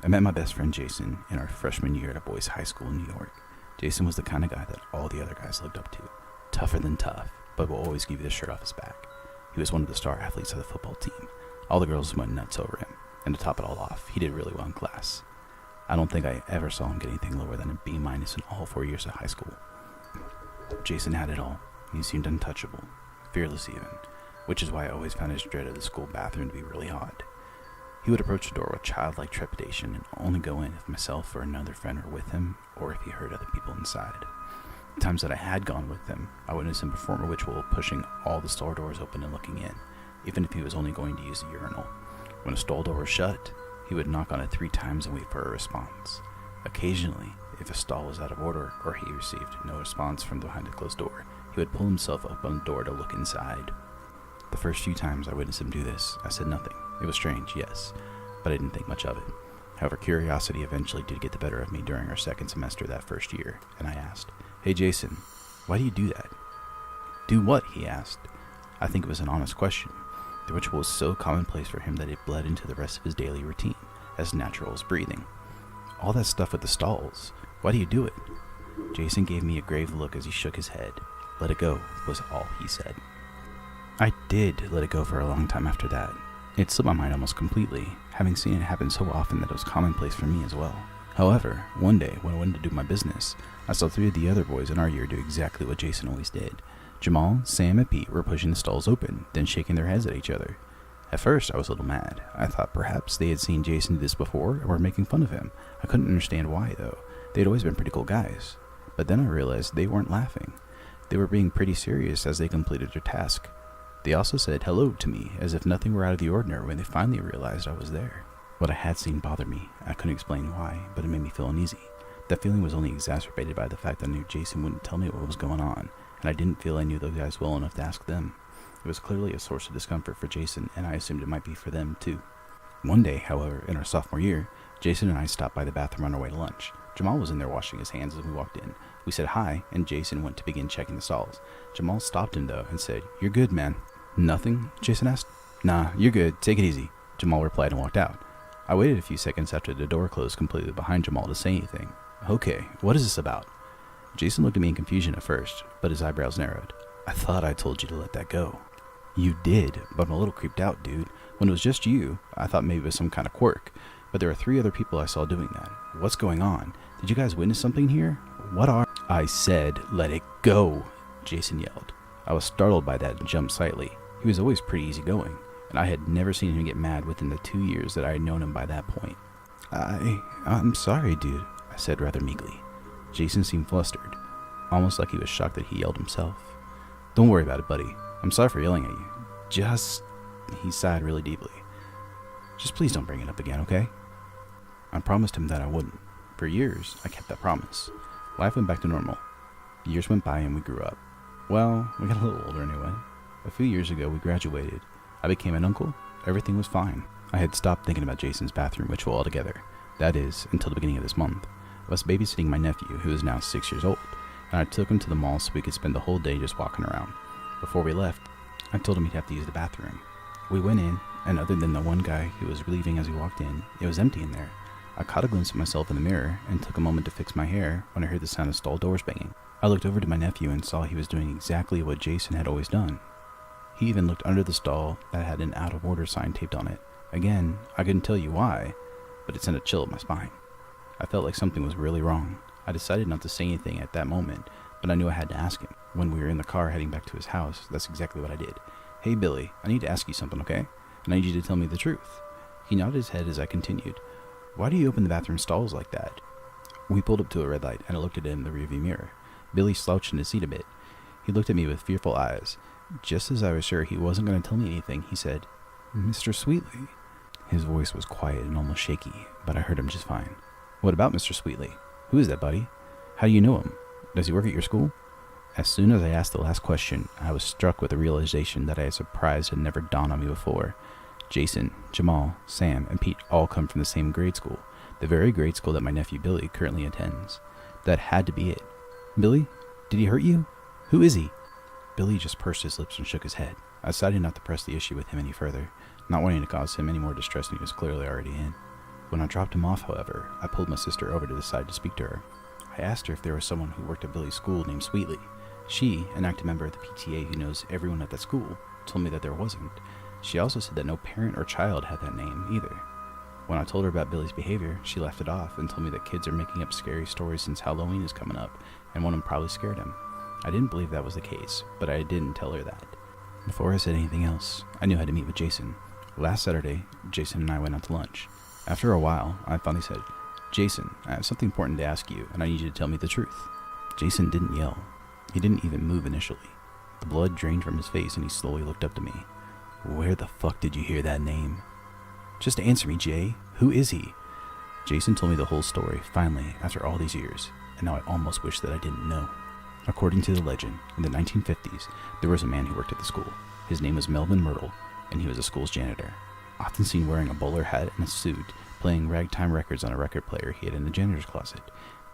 I met my best friend Jason in our freshman year at a boys' high school in New York. Jason was the kind of guy that all the other guys looked up to. Tougher than tough, but will always give you the shirt off his back. He was one of the star athletes of the football team. All the girls went nuts over him. And to top it all off, he did really well in class. I don't think I ever saw him get anything lower than a B- in all 4 years of high school. Jason had it all. He seemed untouchable, fearless even, which is why I always found his dread of the school bathroom to be really odd. He would approach the door with childlike trepidation and only go in if myself or another friend were with him, or if he heard other people inside. The times that I had gone with him, I witnessed him perform a ritual of pushing all the stall doors open and looking in, even if he was only going to use the urinal. When a stall door was shut, he would knock on it 3 times and wait for a response. Occasionally, if a stall was out of order or he received no response from behind a closed door, he would pull himself up on the door to look inside. The first few times I witnessed him do this, I said nothing. It was strange, yes, but I didn't think much of it. However, curiosity eventually did get the better of me during our second semester that first year, and I asked, "Hey Jason, why do you do that?" "Do what?" he asked. I think it was an honest question. The ritual was so commonplace for him that it bled into the rest of his daily routine, as natural as breathing. "All that stuff with the stalls, why do you do it?" Jason gave me a grave look as he shook his head. "Let it go," was all he said. I did let it go for a long time after that. It slipped my mind almost completely, having seen it happen so often that it was commonplace for me as well. However, one day, when I went to do my business, I saw 3 of the other boys in our year do exactly what Jason always did. Jamal, Sam, and Pete were pushing the stalls open, then shaking their heads at each other. At first, I was a little mad. I thought perhaps they had seen Jason do this before and were making fun of him. I couldn't understand why, though. They'd always been pretty cool guys. But then I realized they weren't laughing. They were being pretty serious as they completed their task. They also said hello to me, as if nothing were out of the ordinary when they finally realized I was there. What I had seen bothered me. I couldn't explain why, but it made me feel uneasy. That feeling was only exacerbated by the fact that I knew Jason wouldn't tell me what was going on, and I didn't feel I knew those guys well enough to ask them. It was clearly a source of discomfort for Jason, and I assumed it might be for them too. One day, however, in our sophomore year, Jason and I stopped by the bathroom on our way to lunch. Jamal was in there washing his hands as we walked in. We said hi, and Jason went to begin checking the stalls. Jamal stopped him though and said, "You're good, man." "Nothing?" Jason asked. "Nah, you're good. Take it easy," Jamal replied and walked out. I waited a few seconds after the door closed completely behind Jamal to say anything. "Okay, what is this about?" Jason looked at me in confusion at first, but his eyebrows narrowed. "I thought I told you to let that go." "You did, but I'm a little creeped out, dude. When it was just you, I thought maybe it was some kind of quirk, but there are 3 other people I saw doing that. What's going on? Did you guys witness something here? What are—" "I said, let it go," Jason yelled. I was startled by that and jumped slightly. He was always pretty easygoing, and I had never seen him get mad within the 2 years that I had known him by that point. I'm sorry, dude," I said rather meekly. Jason seemed flustered, almost like he was shocked that he yelled himself. "Don't worry about it, buddy. I'm sorry for yelling at you. He sighed really deeply. "Just please don't bring it up again, okay?" I promised him that I wouldn't. For years, I kept that promise. Life went back to normal. Years went by and we grew up. Well, we got a little older anyway. A few years ago, we graduated. I became an uncle. Everything was fine. I had stopped thinking about Jason's bathroom ritual altogether. That is, until the beginning of this month. I was babysitting my nephew, who is now 6 years old, and I took him to the mall so we could spend the whole day just walking around. Before we left, I told him he'd have to use the bathroom. We went in, and other than the one guy who was leaving as we walked in, it was empty in there. I caught a glimpse of myself in the mirror and took a moment to fix my hair when I heard the sound of stall doors banging. I looked over to my nephew and saw he was doing exactly what Jason had always done. He even looked under the stall that had an out of order sign taped on it. Again, I couldn't tell you why, but it sent a chill up my spine. I felt like something was really wrong. I decided not to say anything at that moment, but I knew I had to ask him. When we were in the car heading back to his house, that's exactly what I did. "Hey Billy, I need to ask you something, okay? And I need you to tell me the truth." He nodded his head as I continued. "Why do you open the bathroom stalls like that?" We pulled up to a red light, and I looked at it in the rearview mirror. Billy slouched in his seat a bit. He looked at me with fearful eyes. Just as I was sure he wasn't going to tell me anything, he said, "Mr. Sweetley." His voice was quiet and almost shaky, but I heard him just fine. "What about Mr. Sweetley? Who is that, buddy? How do you know him? Does he work at your school?" As soon as I asked the last question, I was struck with the realization that I had surprised had never dawned on me before. Jason, Jamal, Sam, and Pete all come from the same grade school, the very grade school that my nephew Billy currently attends. That had to be it. "Billy, did he hurt you? Who is he?" Billy just pursed his lips and shook his head. I decided not to press the issue with him any further, not wanting to cause him any more distress than he was clearly already in. When I dropped him off, however, I pulled my sister over to the side to speak to her. I asked her if there was someone who worked at Billy's school named Sweetly. She, an active member of the PTA who knows everyone at that school, told me that there wasn't. She also said that no parent or child had that name either. When I told her about Billy's behavior, she laughed it off and told me that kids are making up scary stories since Halloween is coming up, and one of them probably scared him. I didn't believe that was the case, but I didn't tell her that. Before I said anything else, I knew how to meet with Jason. Last Saturday, Jason and I went out to lunch. After a while, I finally said, "Jason, I have something important to ask you, and I need you to tell me the truth." Jason didn't yell. He didn't even move initially. The blood drained from his face, and he slowly looked up to me. "Where the fuck did you hear that name?" "Just answer me, Jay. Who is he?" Jason told me the whole story, finally, after all these years, and now I almost wish that I didn't know. According to the legend, in the 1950s, there was a man who worked at the school. His name was Melvin Myrtle, and he was the school's janitor. Often seen wearing a bowler hat and a suit, playing ragtime records on a record player he had in the janitor's closet.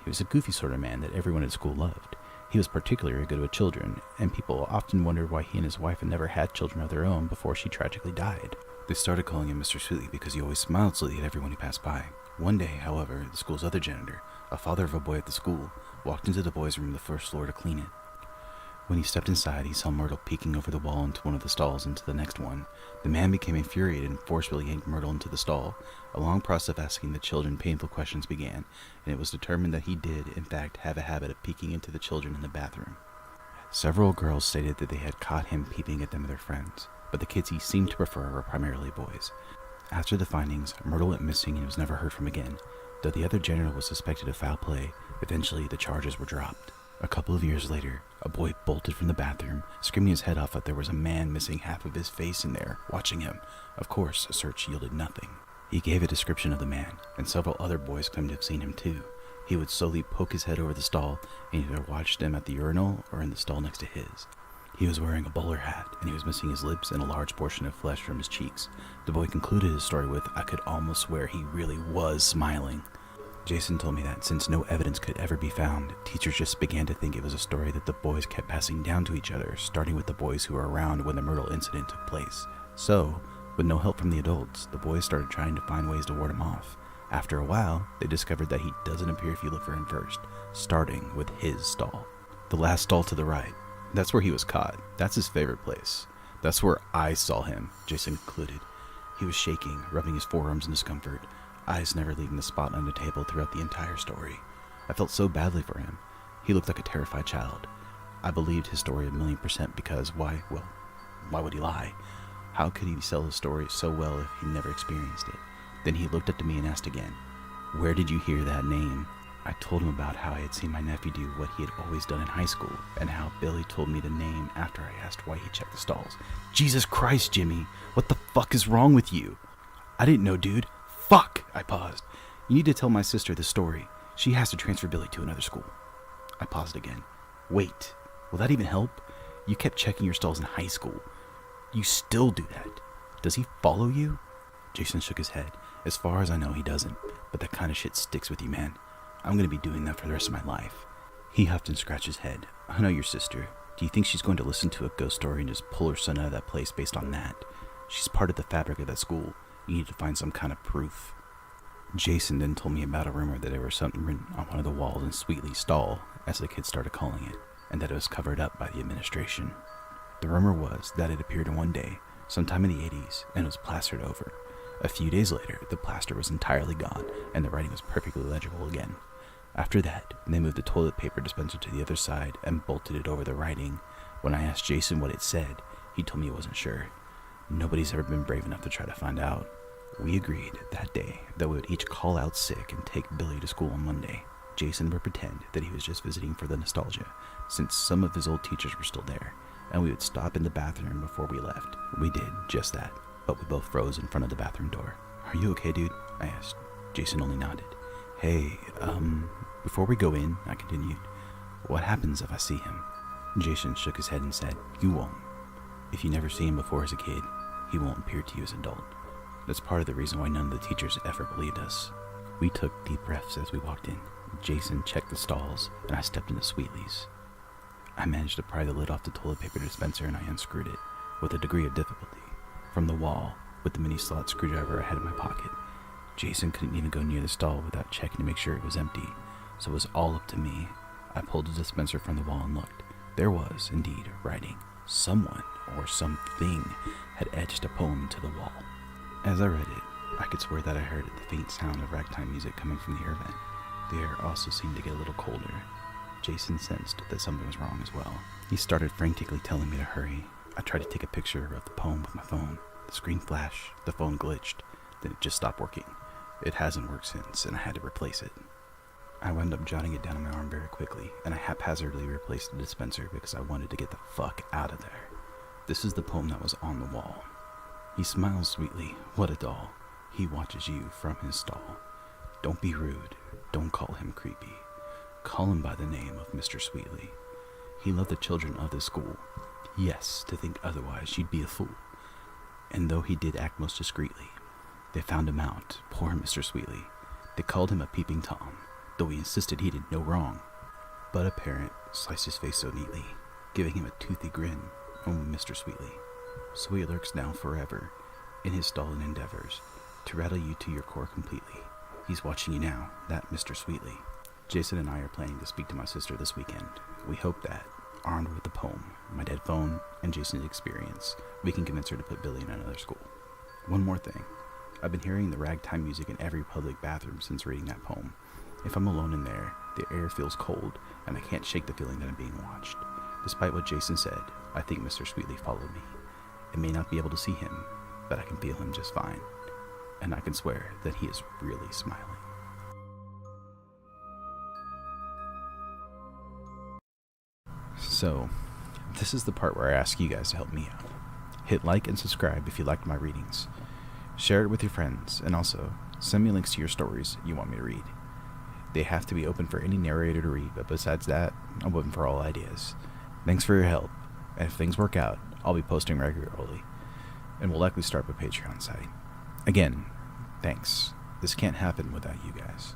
He was a goofy sort of man that everyone at school loved. He was particularly good with children, and people often wondered why he and his wife had never had children of their own before she tragically died. They started calling him Mr. Sweetly because he always smiled sweetly at everyone he passed by. One day, however, the school's other janitor, a father of a boy at the school, walked into the boys' room on the first floor to clean it. When he stepped inside, he saw Myrtle peeking over the wall into one of the stalls into the next one. The man became infuriated and forcefully yanked Myrtle into the stall. A long process of asking the children painful questions began, and it was determined that he did, in fact, have a habit of peeking into the children in the bathroom. Several girls stated that they had caught him peeping at them with their friends, but the kids he seemed to prefer were primarily boys. After the findings, Myrtle went missing and was never heard from again. Though the other janitor was suspected of foul play, eventually the charges were dropped. A couple of years later, a boy bolted from the bathroom, screaming his head off that there was a man missing half of his face in there, watching him. Of course, a search yielded nothing. He gave a description of the man, and several other boys claimed to have seen him too. He would slowly poke his head over the stall, and either watched them at the urinal or in the stall next to his. He was wearing a bowler hat, and he was missing his lips and a large portion of flesh from his cheeks. The boy concluded his story with, "I could almost swear he really was smiling." Jason told me that since no evidence could ever be found, teachers just began to think it was a story that the boys kept passing down to each other, starting with the boys who were around when the Myrtle incident took place. So, with no help from the adults, the boys started trying to find ways to ward him off. After a while, they discovered that he doesn't appear if you look for him first, starting with his stall. The last stall to the right. That's where he was caught. That's his favorite place. That's where I saw him, Jason concluded. He was shaking, rubbing his forearms in discomfort, eyes never leaving the spot on the table throughout the entire story. I felt so badly for him. He looked like a terrified child. I believed his story 1,000,000% because why would he lie? How could he sell his story so well if he never experienced it? Then he looked up to me and asked again, "Where did you hear that name?" I told him about how I had seen my nephew do what he had always done in high school, and how Billy told me the name after I asked why he checked the stalls. Jesus Christ, Jimmy, what the fuck is wrong with you? I didn't know, dude. Fuck! I paused. You need to tell my sister the story. She has to transfer Billy to another school. I paused again. Wait, will that even help? You kept checking your stalls in high school. You still do that. Does he follow you? Jason shook his head. As far as I know, he doesn't, but that kind of shit sticks with you, man. I'm gonna be doing that for the rest of my life. He huffed and scratched his head. I know your sister. Do you think she's going to listen to a ghost story and just pull her son out of that place based on that? She's part of the fabric of that school. You need to find some kind of proof. Jason then told me about a rumor that there was something written on one of the walls in Sweetly's stall, as the kids started calling it, and that it was covered up by the administration. The rumor was that it appeared in one day, sometime in the 80s, and was plastered over. A few days later, the plaster was entirely gone, and the writing was perfectly legible again. After that, they moved the toilet paper dispenser to the other side and bolted it over the writing. When I asked Jason what it said, he told me he wasn't sure. Nobody's ever been brave enough to try to find out. We agreed that day that we would each call out sick and take Billy to school on Monday. Jason would pretend that he was just visiting for the nostalgia, since some of his old teachers were still there, and we would stop in the bathroom before we left. We did just that, but we both froze in front of the bathroom door. Are you okay, dude? I asked. Jason only nodded. Hey, before we go in, I continued, what happens if I see him? Jason shook his head and said, you won't. If you never see him before as a kid, he won't appear to you as an adult. That's part of the reason why none of the teachers ever believed us. We took deep breaths as we walked in. Jason checked the stalls, and I stepped into Sweetly's. I managed to pry the lid off the toilet paper dispenser, and I unscrewed it, with a degree of difficulty, from the wall, with the mini slot screwdriver I had in my pocket. Jason couldn't even go near the stall without checking to make sure it was empty, so it was all up to me. I pulled a dispenser from the wall and looked. There was, indeed, writing. Someone, or something, had etched a poem into the wall. As I read it, I could swear that I heard the faint sound of ragtime music coming from the air vent. The air also seemed to get a little colder. Jason sensed that something was wrong as well. He started frantically telling me to hurry. I tried to take a picture of the poem with my phone. The screen flashed, the phone glitched, then it just stopped working. It hasn't worked since, and I had to replace it. I wound up jotting it down on my arm very quickly, and I haphazardly replaced the dispenser because I wanted to get the fuck out of there. This is the poem that was on the wall. He smiles sweetly, what a doll. He watches you from his stall. Don't be rude, don't call him creepy. Call him by the name of Mr. Sweetly. He loved the children of the school. Yes, to think otherwise, you'd be a fool. And though he did act most discreetly, they found him out, poor Mr. Sweetly. They called him a peeping Tom, though he insisted he did no wrong. But a parent sliced his face so neatly, giving him a toothy grin, oh Mr. Sweetly. So he lurks now forever, in his stolen endeavors, to rattle you to your core completely. He's watching you now, that Mr. Sweetly. Jason and I are planning to speak to my sister this weekend. We hope that, armed with the poem, my dead phone, and Jason's experience, we can convince her to put Billy in another school. One more thing. I've been hearing the ragtime music in every public bathroom since reading that poem. If I'm alone in there, the air feels cold, and I can't shake the feeling that I'm being watched. Despite what Jason said, I think Mr. Sweetly followed me. I may not be able to see him, but I can feel him just fine. And I can swear that he is really smiling. So, this is the part where I ask you guys to help me out. Hit like and subscribe if you liked my readings. Share it with your friends, and also send me links to your stories you want me to read. They have to be open for any narrator to read, but besides that, I'm open for all ideas. Thanks for your help, and if things work out, I'll be posting regularly, and we'll likely start up a Patreon site. Again, thanks. This can't happen without you guys.